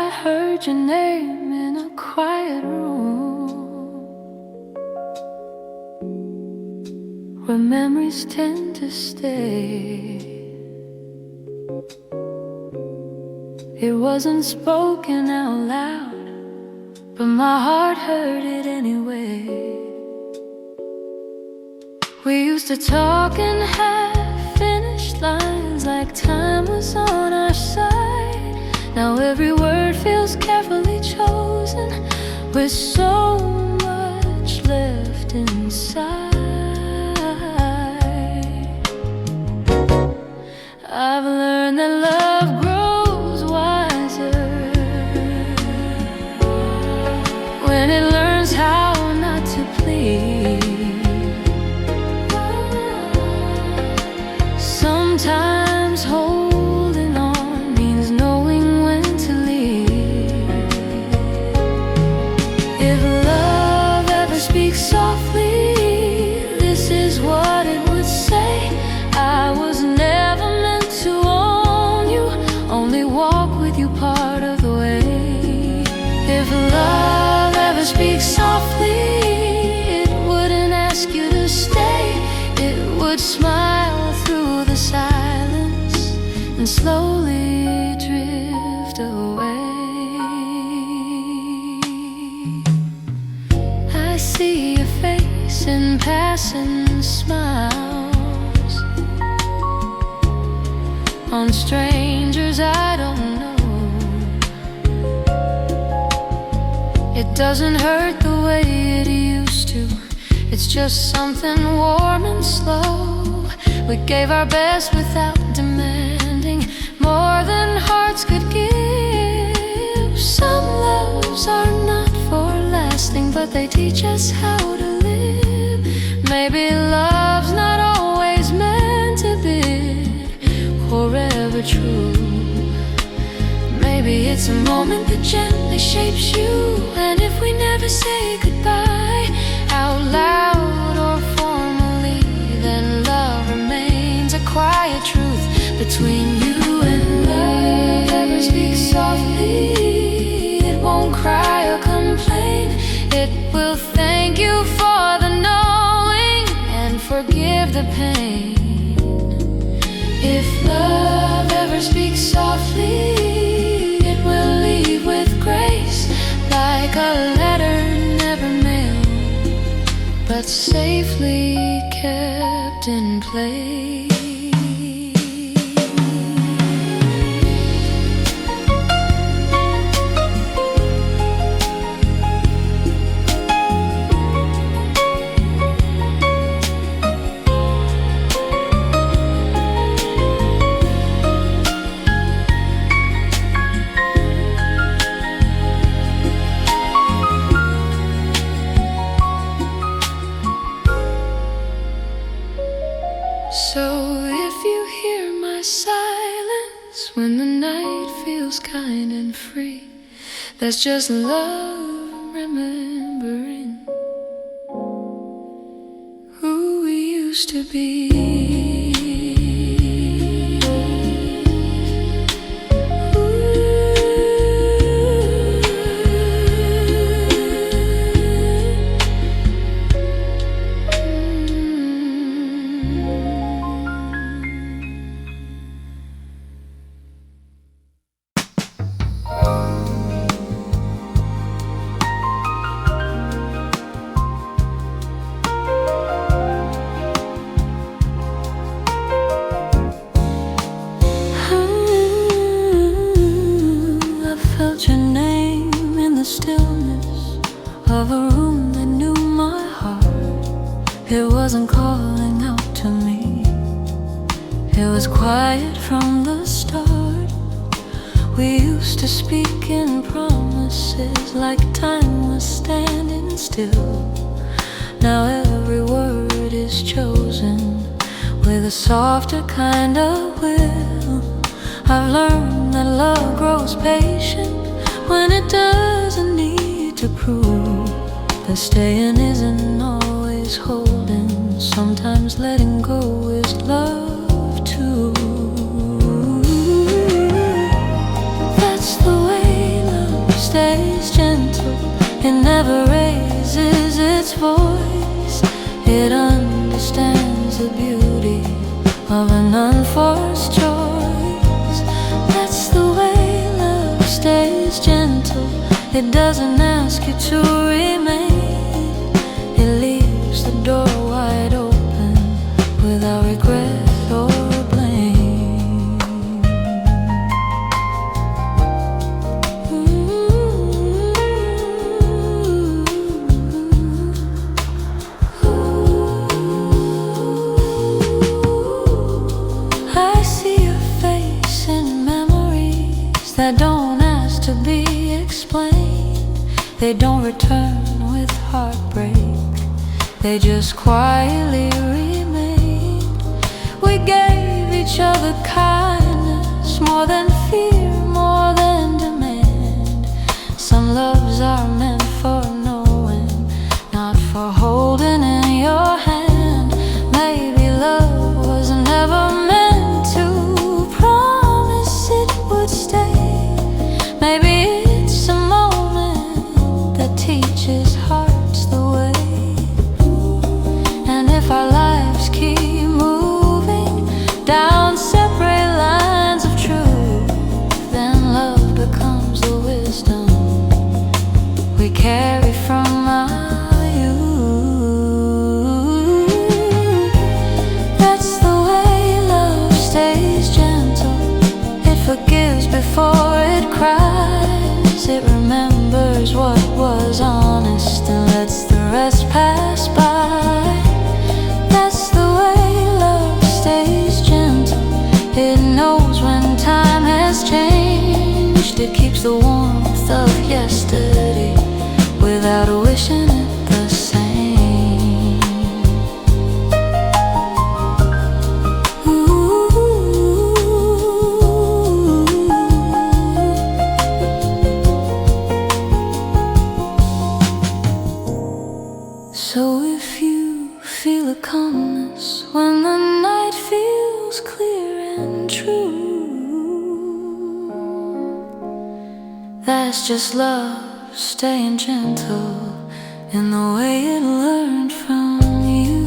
I heard your name in a quiet room, where memories tend to stay. It wasn't spoken out loud, but my heart heard it anyway. We used to talk in half-finished lines, like time was on our side. Now every word feels carefully chosen, with so much left inside. I've learned that love grows wiser when it learns how not to plead. Sometimes holding on means knowing when to leave. If love ever speaks softly, this is what it would say: I was never meant to own you, only walk with you part of the way. If love ever speaks softly, it wouldn't ask you to stay. It would smile through the silence and slowly drift away. I see your face in passing smiles on strangers I don't know. It doesn't hurt the way it used to. It's just something warm and slow. We gave our best without demanding more than hearts could give. Some loves are not for lasting, but they teach us how to live. Maybe love's not always meant to be forever true. Maybe it's a moment that gently shapes you, and if we never say goodbye out loud or formally, then love remains a quiet truth between you and me. Never speak softly, it won't cry or complain. It will thank you for the knowing and forgive the pain. If love ever speaks softly, it will leave with grace, like a letter never mailed, but safely kept in place. So if you hear my silence when the night feels kind and free, that's just love remembering who we used to be. It wasn't calling out to me, it was quiet from the start. We used to speak in promises, like time was standing still. Now every word is chosen with a softer kind of will. I've learned that love grows patient when it doesn't need to prove that staying isn't always holding. Sometimes letting go is love too. That's the way love never raises its voice. It understands the beauty of an unforced choice. That's the way love stays gentle. It doesn't ask you to remain. It leaves the door wide open without regret or blame. I see your face in memories that don't ask to be explained. They don't return with heartbreak, they just quietly remain. We gave each other kindness, more than fear, more than demand. Some loves are meant for knowing, not for holding in your hand. Maybe love was never meant to promise it would stay. Maybe it's a moment that teaches hearts the way. And if our lives keep moving down separate lines of truth, then love becomes the wisdom we carry from our youth. That's the way love stays gentle. It forgives before it cries. It remembers what was honest and lets the rest pass by. That's the way love stays gentle. It knows when time has changed. It keeps the warmth of yesterday without wishing it the same. So if you feel a calmness when the night feels clear and true, that's just love staying gentle in the way it learned from you.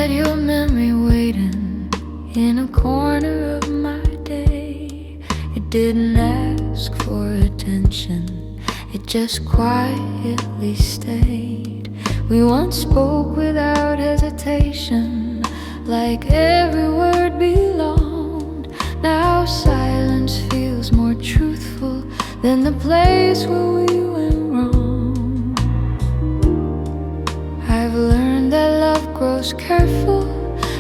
Your memory waiting in a corner of my day. It didn't ask for attention, it just quietly stayed. We once spoke without hesitation, like every word belonged. Now silence feels more truthful than the place where we went wrong. I've learned that love grows careful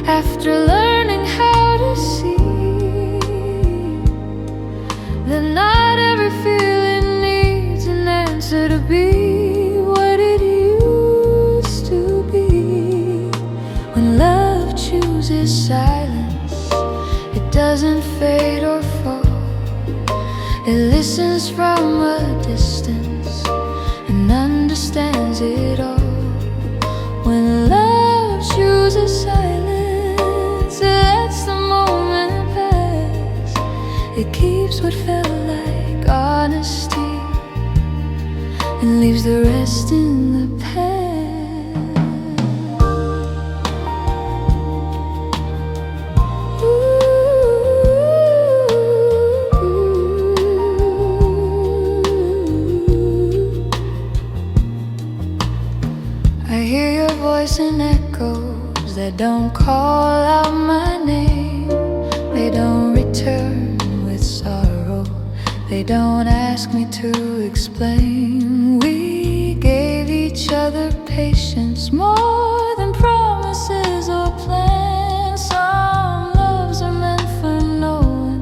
after learning how to see that not every feeling needs an answer to be what it used to be. When love chooses silence, it doesn't fade or fall. It listens from a distance and understands it all. When love chooses silence, it lets the moment pass. It keeps what felt like honesty and leaves the rest in the past. I hear your voice in echoes that don't call out my name. They don't return with sorrow. don't ask me to explain. We gave each other patience, more than promises or plans. Some loves are meant for knowing,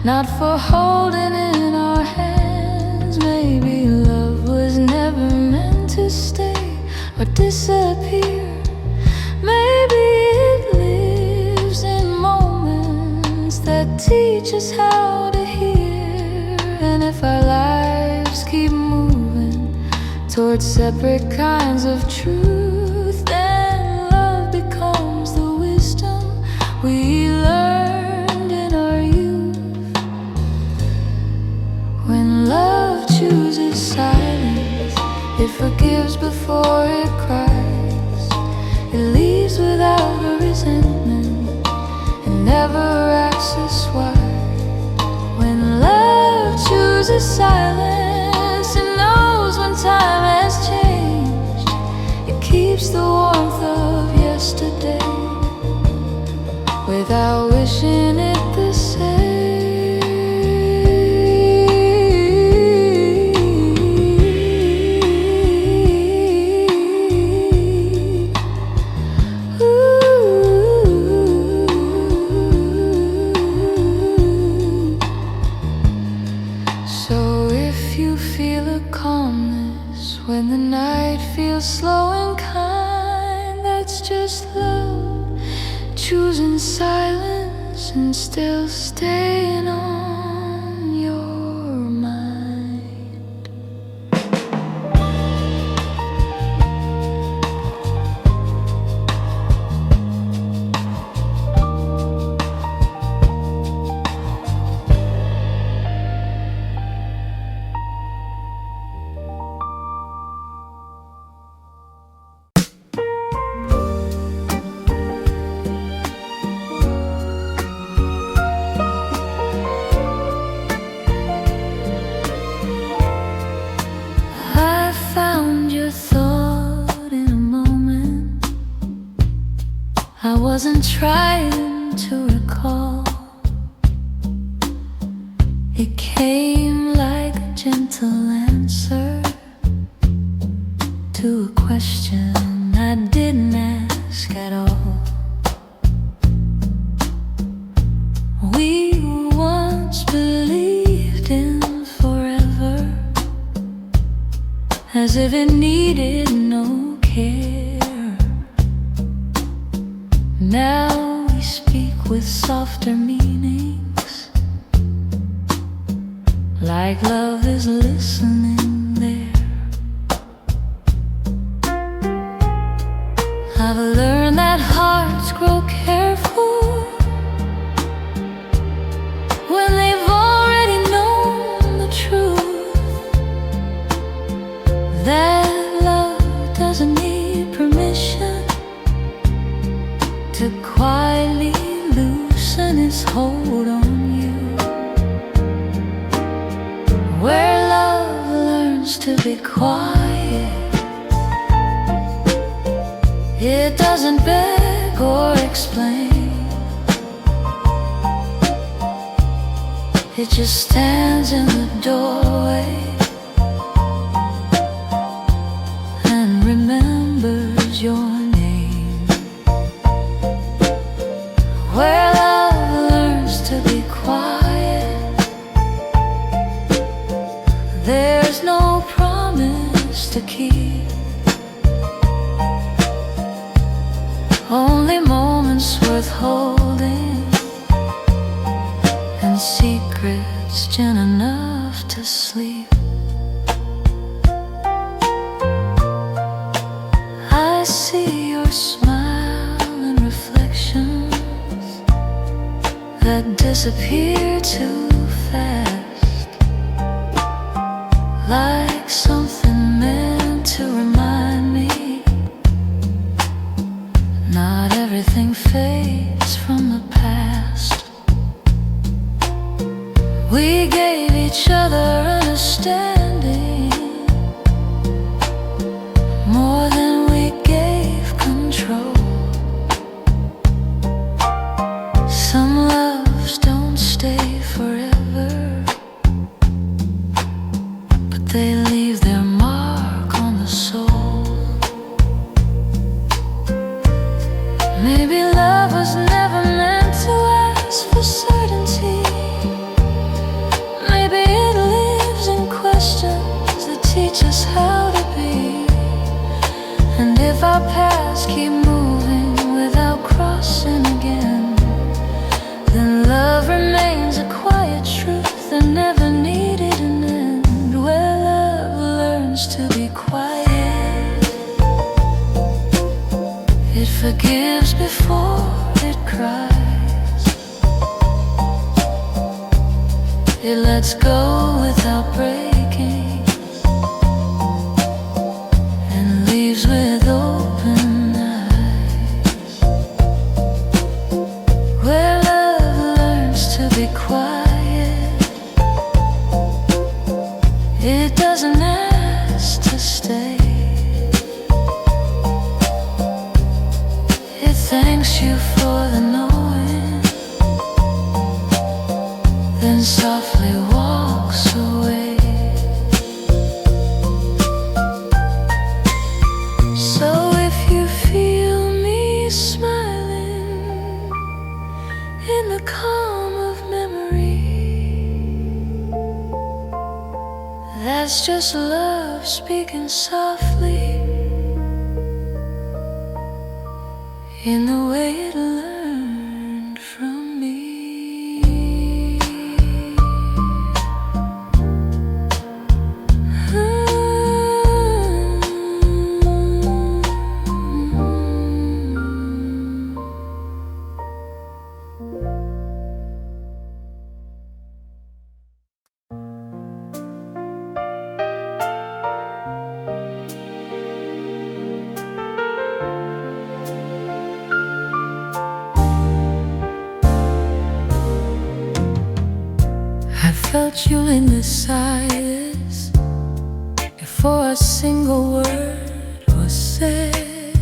not for holding in our hands. Maybe love was never meant to stay or disappear. Maybe it lives in moments that teach us how to hear. And if our lives keep moving towards separate kinds of truth, then love becomes the wisdom we learned in our youth. When love chooses silence, it forgives before it cries. It leaves without a resentment and never asks us why. When love chooses silence, it knows when time has changed. It keeps the warmth of yesterday without wishing it the same. When the night feels slow and kind, that's just love choosing silence and still staying on your mind. I wasn't trying to recall. It came like a gentle answer to a question I didn't ask at all. We once believed in forever, as if it needed no care. Now we speak with softer meanings, like love is listening there. I've learned that hearts grow careful when they've already known the truth, that love doesn't need permission to quietly loosen its hold on you. Where love learns to be quiet, it doesn't beg or explain. It just stands in the doorway and remembers your name. Where love learns to be quiet, there's no promise to keep, only moments worth holding, and secrets gin enough to sleep. I see your smile and reflections that disappear too fast, like something meant to remind me not everything fades from the past. We gave each other understanding more than we gave control. Some loves don't stay forever, cries. It lets go without breaking and leaves with open eyes. Where love learns to be quiet, it doesn't ask to stay. It thanks you for the knowing, then softly walks away. So if you feel me smiling in the calm of memory, that's just love speaking softly in the way it learned from me. I felt you in the silence before a single word was said.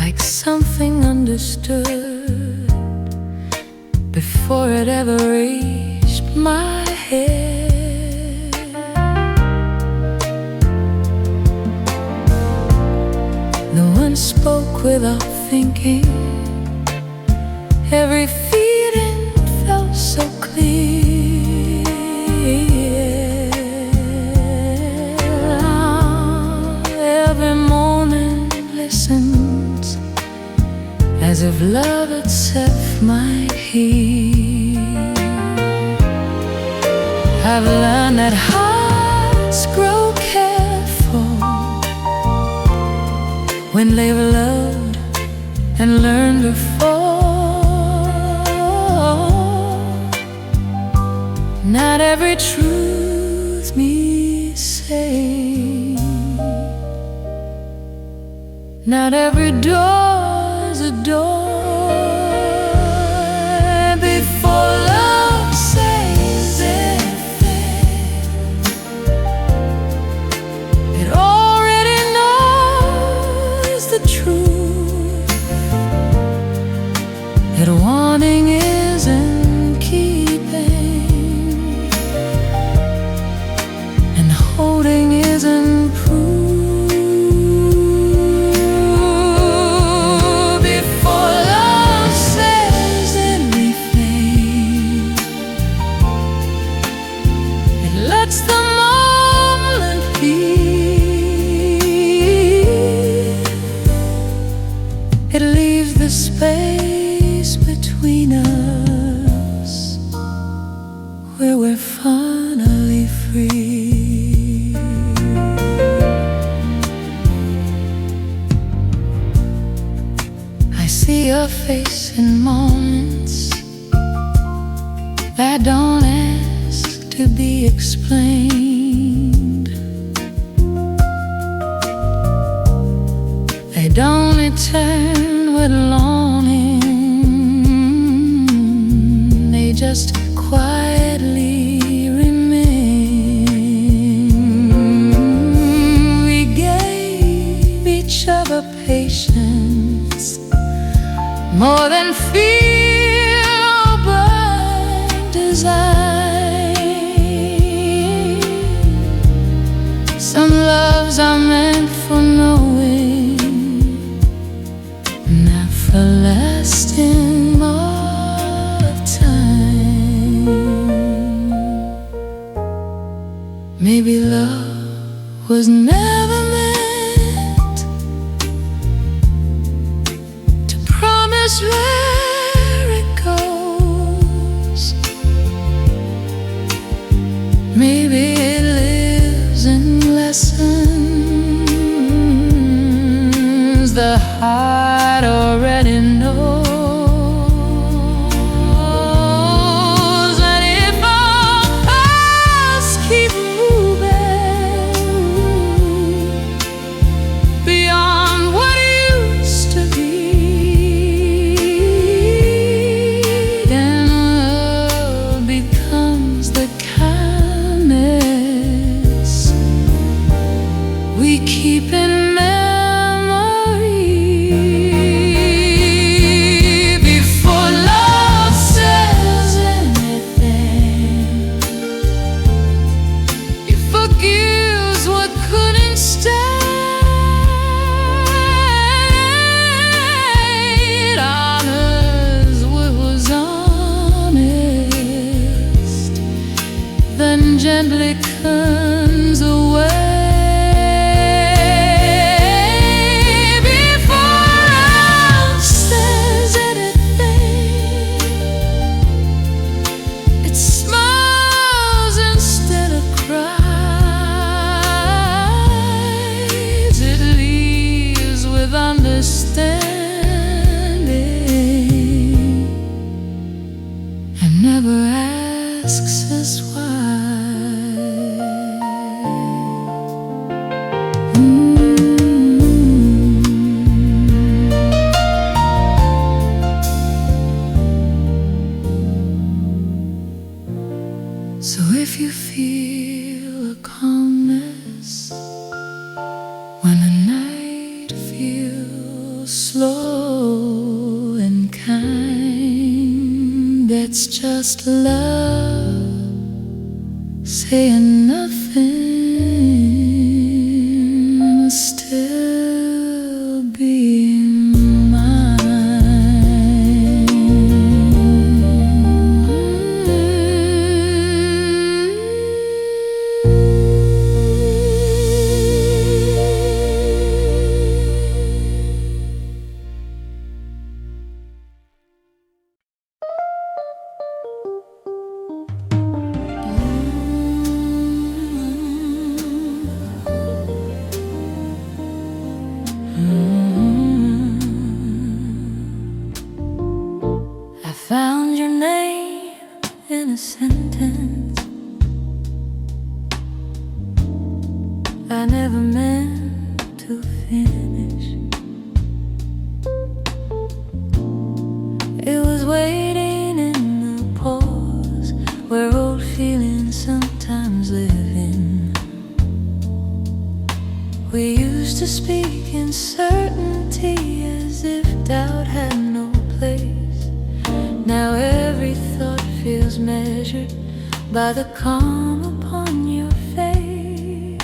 Like something understood before it ever reached my head. No one spoke without thinking. Every feeling felt so clear. Every moment listens as if love itself might hear. I've learned that hearts grow careful when they've loved and learned before. Not every truth me say, not every door's a door. Before love says anything, it already knows the truth. That wanting isn't keeping, and holding isn't proof. Before love says anything, it lets the moment be. It leaves the space between us where we're finally free. I see your face in moments that don't ask to be explained. They don't return with longing, they just quietly remain. We gave each other patience, more than fear or blind desire. Some loves are meant for knowing, not for lasting all of time. Maybe love was never meant to promise where it goes. Maybe it lives in lessons heart already knows. And if all else keep moving beyond what used to be, then love becomes the kindness we keep in memory. Before love says anything, it forgives what couldn't stand, honors what was honest, then gently turns away. And never asks us why. So if you feel a calmness when the night feels slow and kind, that's just love saying nothing, still being mine. I found your name in a sentence I never meant to finish. It was waiting in the pause where old feelings sometimes live in. We used to speak in certainty as if doubt had no place. Now every thought feels measured by the calm upon your face.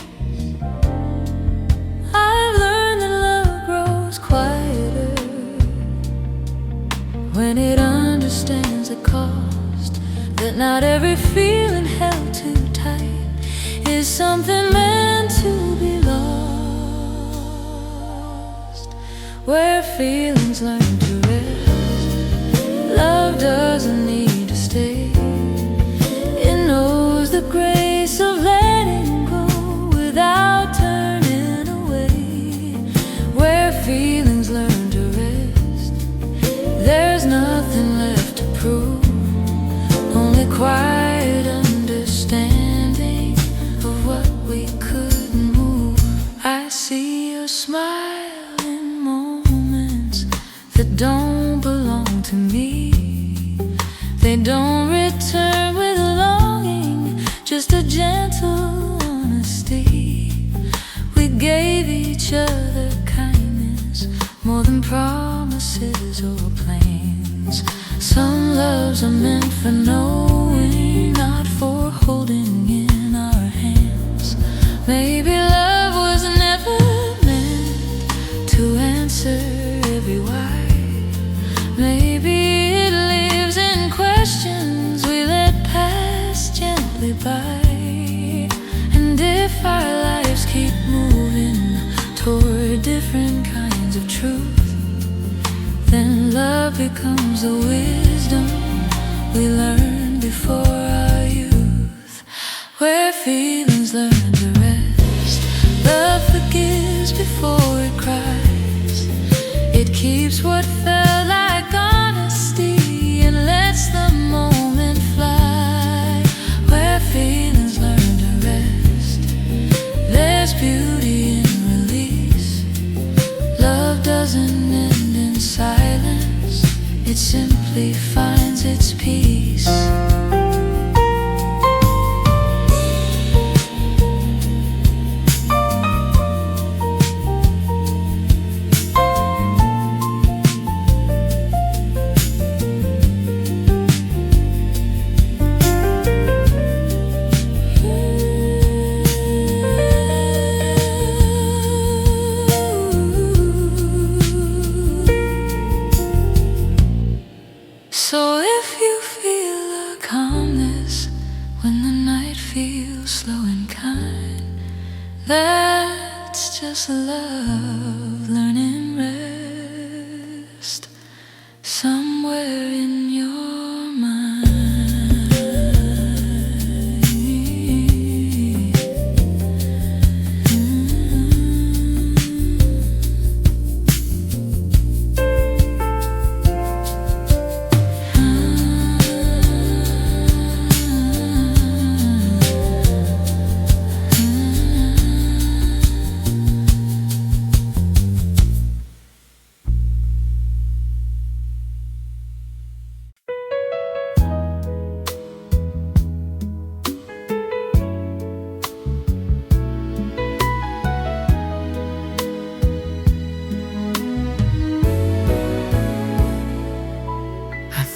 I've learned that love grows quieter when it understands the cost, that not every feeling held too tight is something meant to be lost. Where feelings learn to rest, love doesn't need to stay. It knows the grace of letting go without turning away. Where feelings learn to rest, there's nothing left to prove, only quiet understanding of what we couldn't move. I see your smile in moments that don't belong to me. They don't return with longing, just a gentle honesty. We gave each other kindness more than promises or plans. Some loves are meant for knowing, not for holding in our hands. Maybe love was never meant to answer every why. Maybe it lives in questions we let pass gently by. And if our lives keep moving toward different kinds of truth, then love becomes the wisdom we learned before our youth. Where feelings learn to rest, love forgives before it cries. It keeps what felt like honesty and lets the moment fly. Where feelings learn to rest, there's beauty in release. Love doesn't end in silence, it simply finds its peace. So if you feel a calmness when the night feels slow and kind, that's just love learning rest somewhere in your mind.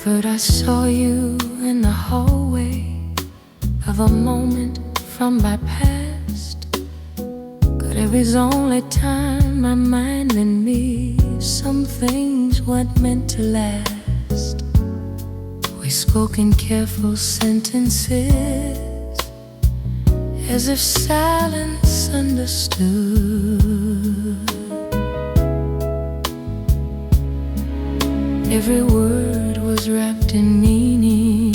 But I saw you in the hallway of a moment from my past. But it was only time my mind and me, some things weren't meant to last. We spoke in careful sentences, as if silence understood. Every word was wrapped in meaning,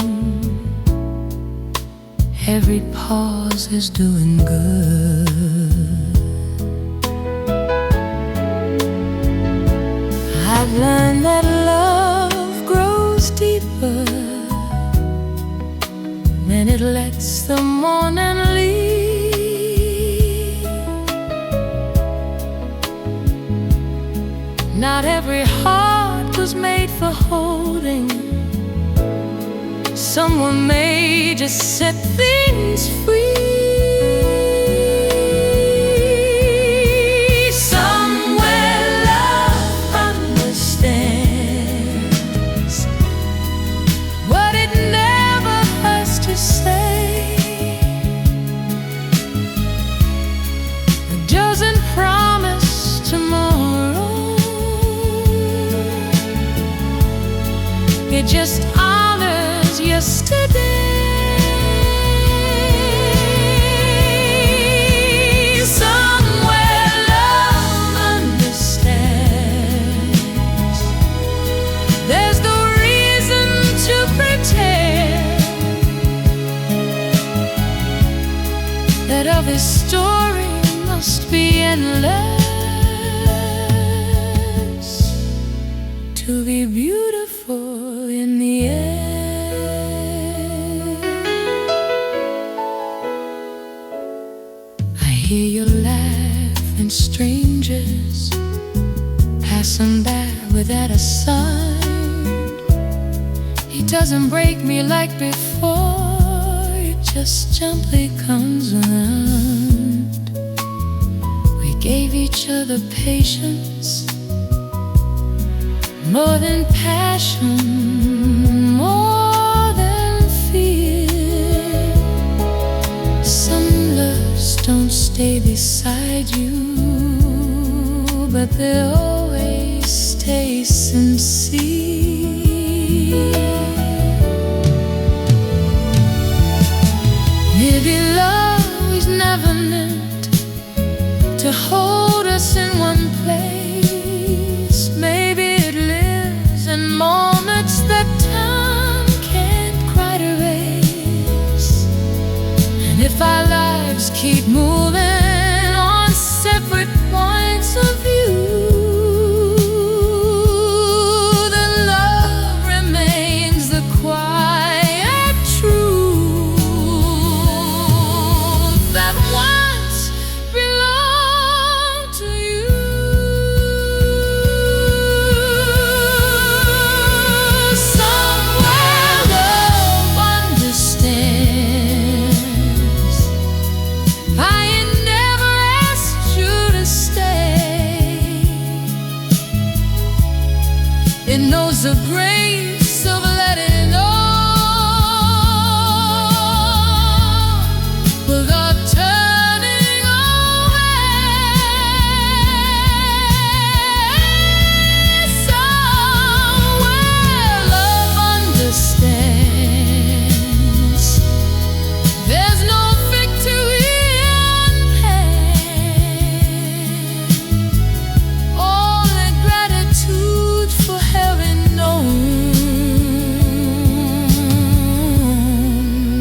every pause is doing good. I've learned that love grows deeper when it lets the morning lead. Not every heart was made for holding, some were made to set things free. Somewhere love understands what it never hurts to say. It doesn't promise tomorrow, it just honors yesterday. Somewhere love understands there's no reason to pretend that of his story must be endless to be beautiful in the end. I hear you laugh and strangers passing by without a sign. He doesn't break me like before, it just gently comes around. We gave each other patience, more than passion, more than fear. Some loves don't stay beside you, but they always stay sincere. Maybe love is never meant to hold us in one place. Maybe it lives in moments that time can't quite erase. And if our lives keep moving on separate points of view, It knows the grace of letting go without turning away. Somewhere love understands. There's no victory in pain. Only gratitude for having known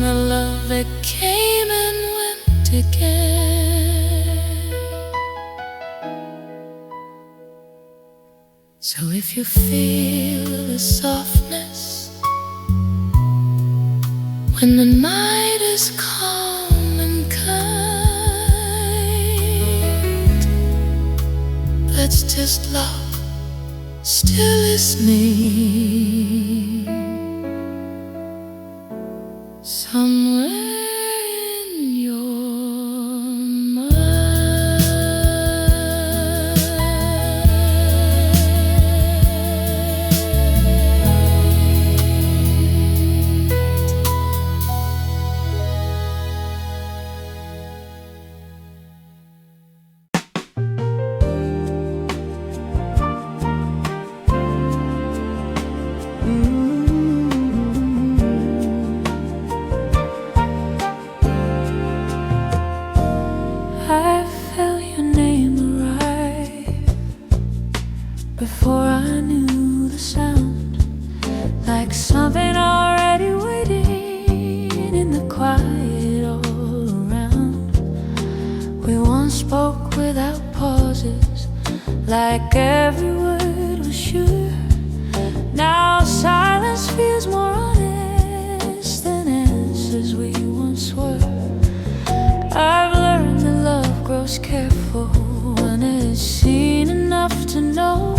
a love that came and went again. So if you feel the softness when the night is calm and kind, that's just love still listening somewhere in your I felt your name arrive before I knew the sound, like something already waiting in the quiet all around. We once spoke without pauses, like every word was sure. Now silence feels more honest than answers we once were. I've learned that love grows careful when it's seen enough to know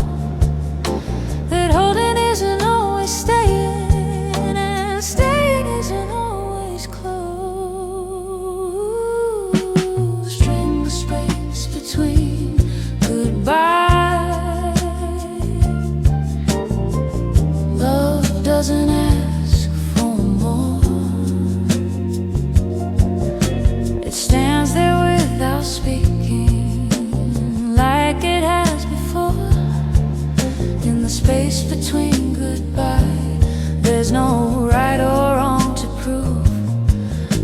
that holding isn't always staying, and staying isn't always close. String the space between goodbye. Love doesn't ask for more. It stands there without speaking, like it has before. In the space between goodbye, there's no right or wrong to prove,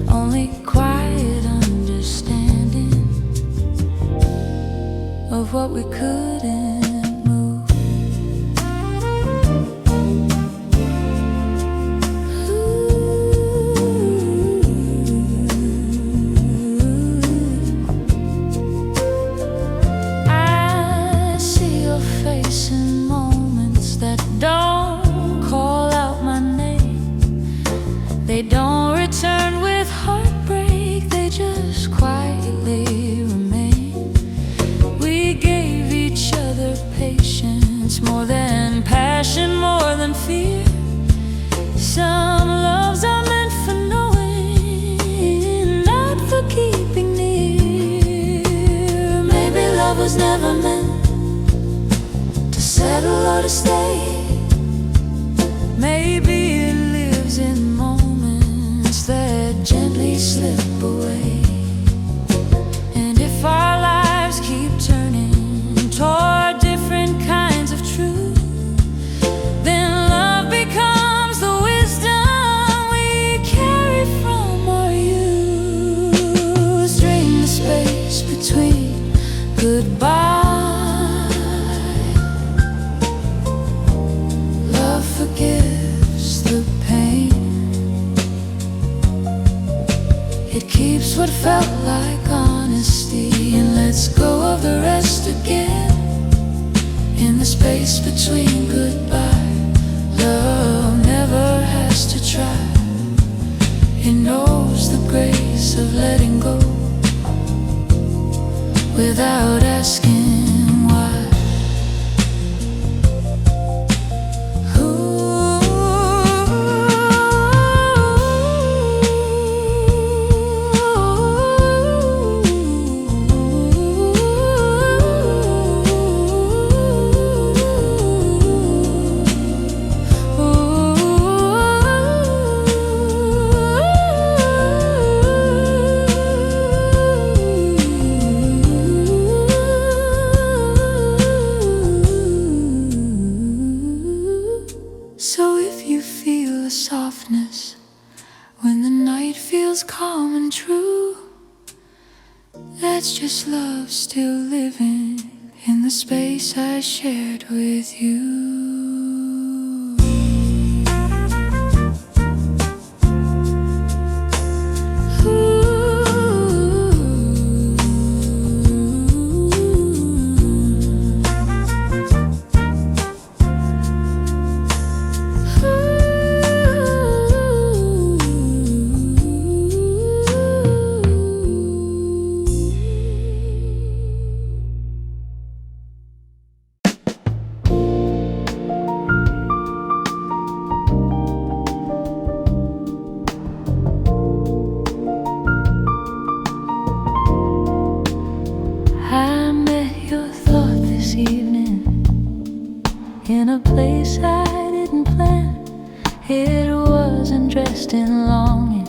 only quiet understanding of what we couldn't move. I see your face in moments that don't call out my name. They don't return with heartbreak, they just quietly remain. We gave each other patience, more than passion, more than fear. Some loves are meant for knowing, not for keeping near. Maybe love was never meant to settle or to stay. Maybe it lives in moments that gently slip away. And if our lives keep turning toward different kinds of truth, then love becomes the wisdom we carry from our youth. String the space between goodbye. Love forgives the pain. It keeps what felt like honesty and lets go of the rest again. In the space between goodbye, love never has to try. It knows the grace of letting go without asking why. and true. That's just love still living in the space I shared with you. In a place I didn't plan. It wasn't dressed in longing,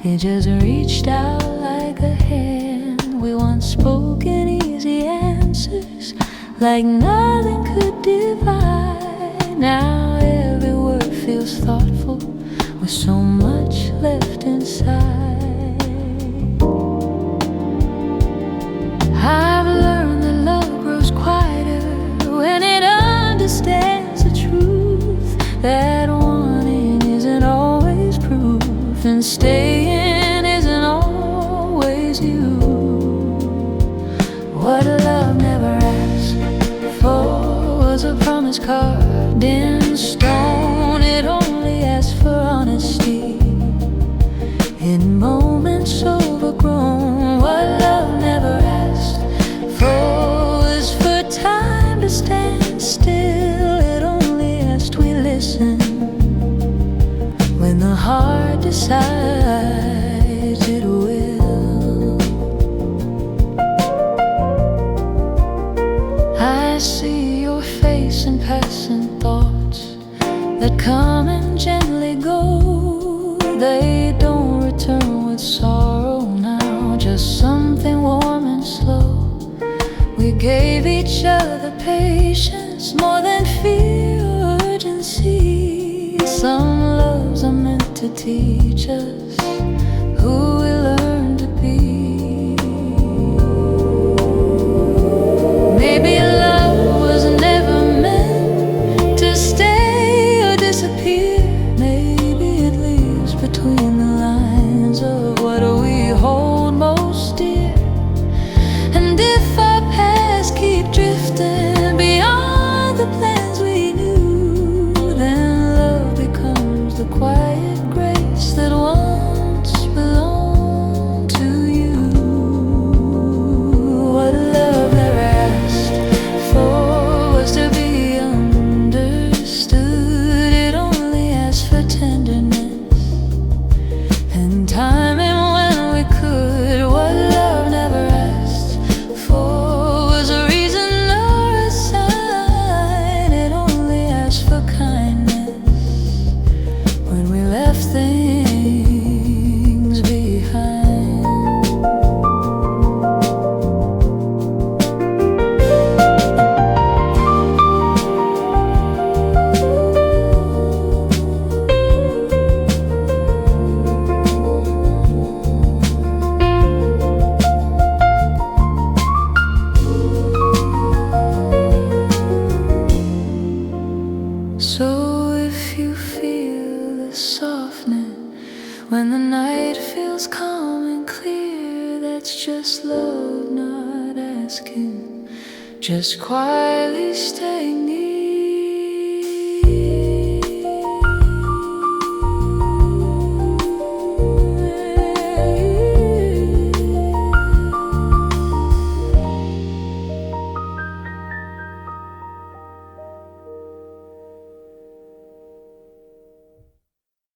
it just reached out like a hand. We once spoke in easy answers, like nothing could divide. Now every word feels thoughtful, with so much left inside. I've learned that love grows quieter when it understands the truth, that wanting isn't always proof, and staying isn't always you. What love never asked for was a promise carved in stone. It only asked for honesty in moments overgrown. What love never asked for was for time to stand still. It only asked we listen when the heart decides it will. I see your face in passing thoughts that come and gently go. They don't return with sorrow now, just something warm and slow. We gave each other patience more than fear or urgency. Some loves are meant to teach us who we learn to be. Maybe love was never meant to stay or disappear. Maybe it lives between the lines of what we hold most dear. And if our past keep drifting beyond the plans we knew, then love becomes the quiet grace that once belonged to you. What love never asked for was to be understood. It only asked for tenderness and timing when we could. What love never asked for was a reason or a sign. It only asked for kindness when we left things behind. So if you feel the softening when the night feels calm and clear, that's just love not asking, just quietly staying near.